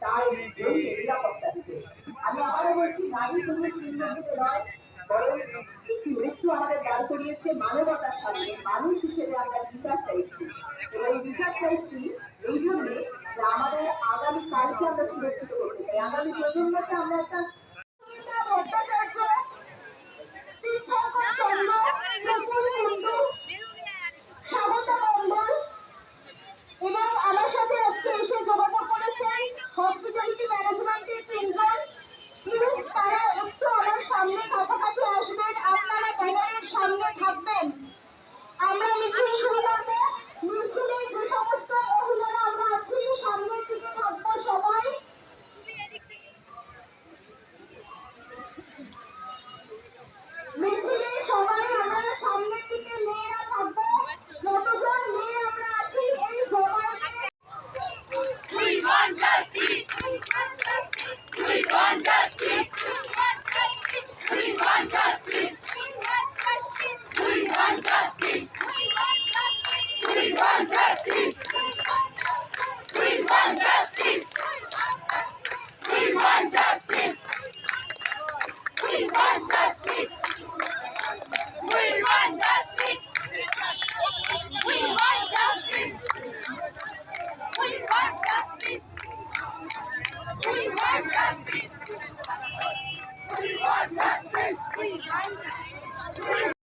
তার জন্য নিরাপত্তা দিতে। আমি আবারও বলছি, নারী শুধু চিহ্নিত নয়, বরং একটি মৃত্যু আমাদের দাঁড় করিয়েছে মানবতার সামনে। মানুষ হিসেবে আমরা বিচার চাইছি, এবং এই বিচার চাইছি এই জন্যে যে আমাদের আগামী কালকে আমরা সুরক্ষিত করতে চাই, আগামী প্রজন্মকে আমরা একটা এবং আমার সাথে আজকে এসে যোগাযোগ করেছেন হসপিটালিটি ম্যানেজমেন্টের তিনজন। প্লিজ তারা একটু আমার সামনে কাছাকাছি আসবেন, আপনারা ব্যানারের সামনে থাকবেন। আমরা মিছিল শুরু